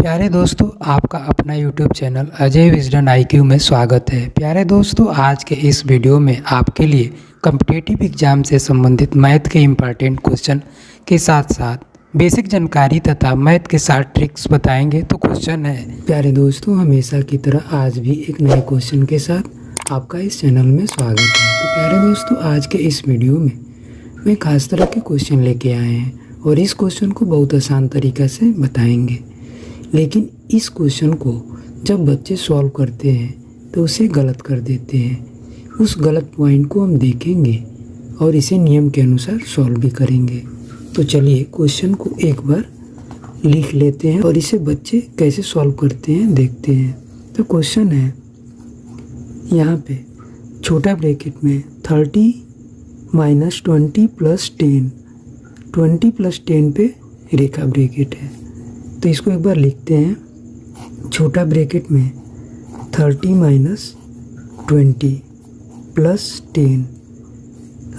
प्यारे दोस्तों, आपका अपना YouTube channel Ajay Wisden IQ में स्वागत है। प्यारे दोस्तों, आज के इस वीडियो में आपके लिए कॉम्पिटिटिव एग्जाम से संबंधित मैथ के इम्पॉर्टेंट क्वेश्चन के साथ साथ बेसिक जानकारी तथा मैथ के साथ ट्रिक्स बताएंगे। तो क्वेश्चन है, प्यारे दोस्तों, हमेशा की तरह आज भी एक नए क्वेश्चन के साथ आपका इस चैनल में स्वागत है। तो प्यारे दोस्तों, आज के इस वीडियो में मैं खास तरह के क्वेश्चन लेके आए हैं और इस क्वेश्चन को बहुत आसान तरीक़ा से बताएंगे। लेकिन इस क्वेश्चन को जब बच्चे सॉल्व करते हैं तो उसे गलत कर देते हैं। उस गलत पॉइंट को हम देखेंगे और इसे नियम के अनुसार सॉल्व भी करेंगे। तो चलिए क्वेश्चन को एक बार लिख लेते हैं और इसे बच्चे कैसे सॉल्व करते हैं देखते हैं। तो क्वेश्चन है, यहाँ पे छोटा ब्रैकेट में 30 - 20 + 10, 20 + 10 पे रेखा ब्रैकेट है। तो इसको एक बार लिखते हैं। छोटा ब्रैकेट में 30 - 20 + 10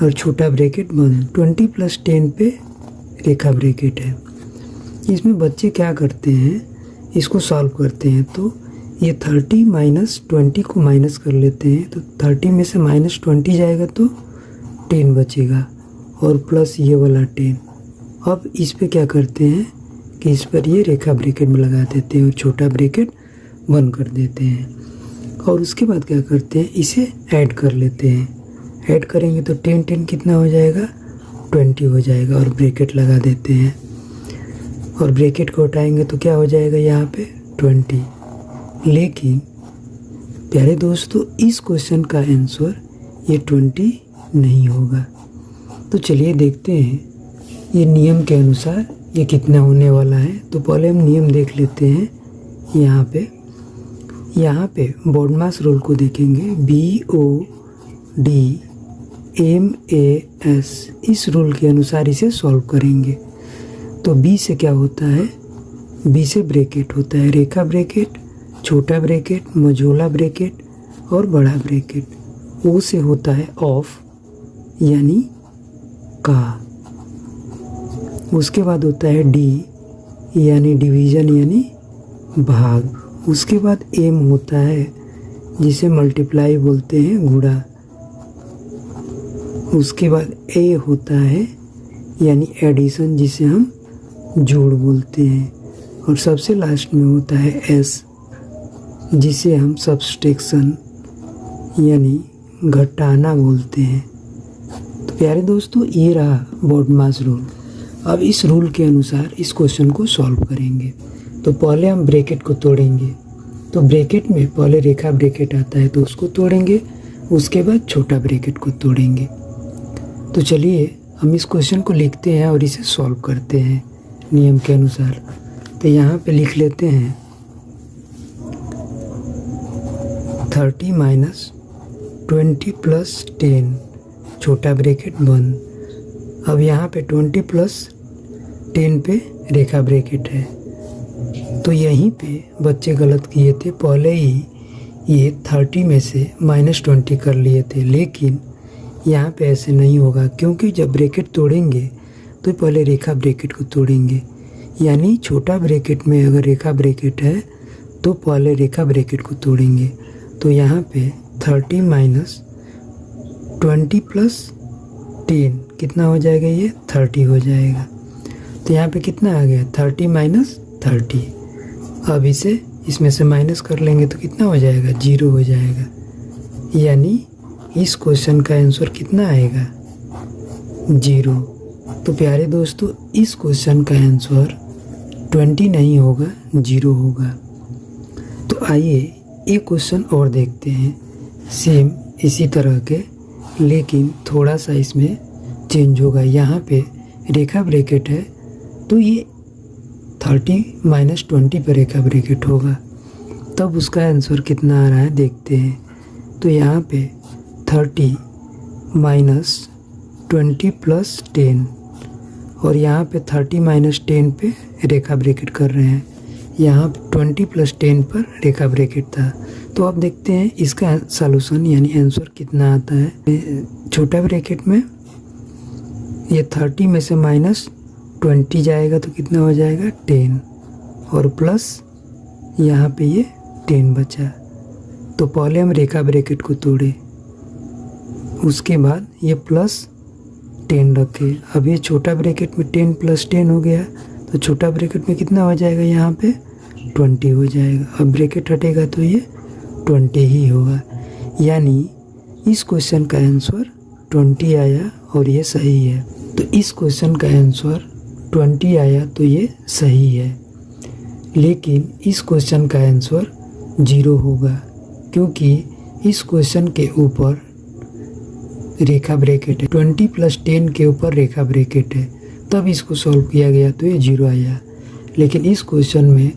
और छोटा ब्रैकेट बंद, 20 + 10 पे रेखा ब्रैकेट है। इसमें बच्चे क्या करते हैं, इसको सॉल्व करते हैं। तो ये 30 - 20 को माइनस कर लेते हैं। तो 30 में से -20 जाएगा तो 10 बचेगा और प्लस ये वाला 10। अब इस पे क्या करते हैं कि इस पर ये रेखा ब्रैकेट में लगा देते हैं और छोटा ब्रैकेट बंद कर देते हैं। और उसके बाद क्या करते हैं, इसे ऐड कर लेते हैं। ऐड करेंगे तो 10 कितना हो जाएगा, 20 हो जाएगा और ब्रैकेट लगा देते हैं। और ब्रैकेट को हटाएंगे तो क्या हो जाएगा यहाँ पे 20। लेकिन प्यारे दोस्तों, इस क्वेश्चन का आंसर ये 20 नहीं होगा। तो चलिए देखते हैं ये नियम के अनुसार ये कितना होने वाला है। तो पहले हम नियम देख लेते हैं। यहाँ पे बॉडमास रूल को देखेंगे, BODMAS, इस रूल के अनुसार इसे सॉल्व करेंगे। तो B से क्या होता है, B से ब्रैकेट होता है, रेखा ब्रैकेट, छोटा ब्रैकेट, मझोला ब्रैकेट और बड़ा ब्रैकेट। O से होता है ऑफ यानी का। उसके बाद होता है D यानी डिवीज़न यानी भाग। उसके बाद M होता है जिसे मल्टीप्लाई बोलते हैं, गुणा। उसके बाद A होता है यानी एडिशन जिसे हम जोड़ बोलते हैं। और सबसे लास्ट में होता है S जिसे हम सब्सट्रैक्शन यानी घटाना बोलते हैं। तो प्यारे दोस्तों, ये रहा बॉडमास रूल। अब इस रूल के अनुसार इस क्वेश्चन को सॉल्व करेंगे। तो पहले हम ब्रैकेट को तोड़ेंगे। तो ब्रैकेट में पहले रेखा ब्रैकेट आता है तो उसको तोड़ेंगे, उसके बाद छोटा ब्रैकेट को तोड़ेंगे। तो चलिए हम इस क्वेश्चन को लिखते हैं और इसे सॉल्व करते हैं नियम के अनुसार। तो यहाँ पे लिख लेते हैं 30 - 20 + 10, छोटा ब्रैकेट बंद। अब यहाँ पे 20 + 10 पे रेखा ब्रैकेट है। तो यहीं पे बच्चे गलत किए थे, पहले ही ये 30 में से -20 कर लिए थे। लेकिन यहाँ पे ऐसे नहीं होगा, क्योंकि जब ब्रैकेट तोड़ेंगे तो पहले रेखा ब्रैकेट को तोड़ेंगे। यानी छोटा ब्रैकेट में अगर रेखा ब्रैकेट है तो पहले रेखा ब्रैकेट को तोड़ेंगे। तो यहाँ पे 30 - 20 + 10 कितना हो जाएगा, ये 30 हो जाएगा। तो यहाँ पे कितना आ गया, 30 - 30। अब इसे इसमें से माइनस कर लेंगे तो कितना हो जाएगा, 0 हो जाएगा। यानी इस क्वेश्चन का आंसर कितना आएगा, 0। तो प्यारे दोस्तों, इस क्वेश्चन का आंसर 20 नहीं होगा, 0 होगा। तो आइए एक क्वेश्चन और देखते हैं, सेम इसी तरह के, लेकिन थोड़ा सा इसमें चेंज होगा। यहाँ पे रेखा ब्रैकेट है तो ये 30 - 20 पे रेखा ब्रैकेट होगा। तब उसका आंसर कितना आ रहा है देखते हैं। तो यहाँ पे 30 - 20 + 10 और यहाँ पे 30 - 10 पे रेखा ब्रैकेट कर रहे हैं। यहाँ 20 + 10 पर रेखा ब्रैकेट था। तो अब देखते हैं इसका सॉल्यूशन यानी आंसर कितना आता है। छोटा ब्रैकेट में ये 30 में से -20 जाएगा तो कितना हो जाएगा, 10 और प्लस यहाँ पे ये 10 बचा। तो पहले हम रेखा ब्रैकेट को तोड़े, उसके बाद ये +10 रखे। अब ये छोटा ब्रैकेट में 10 + 10 हो गया, तो छोटा ब्रैकेट में कितना हो जाएगा, यहाँ पे 20 हो जाएगा। अब ब्रैकेट हटेगा तो ये 20 ही होगा, यानी इस क्वेश्चन का आंसर 20 आया और ये सही है। तो इस क्वेश्चन का आंसर 20 आया तो ये सही है, लेकिन इस क्वेश्चन का आंसर 0 होगा, क्योंकि इस क्वेश्चन के ऊपर रेखा ब्रैकेट है। 20 + 10 के ऊपर रेखा ब्रैकेट है, तब इसको सॉल्व किया गया तो ये 0 आया। लेकिन इस क्वेश्चन में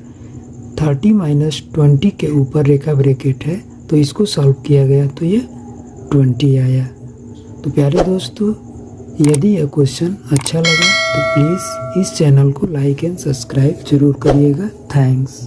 30 - 20 के ऊपर रेखा ब्रैकेट है, तो इसको सॉल्व किया गया तो ये 20 आया। तो प्यारे दोस्तों, यदि यह क्वेश्चन अच्छा लगा तो प्लीज़ इस चैनल को लाइक एंड सब्सक्राइब जरूर करिएगा। थैंक्स।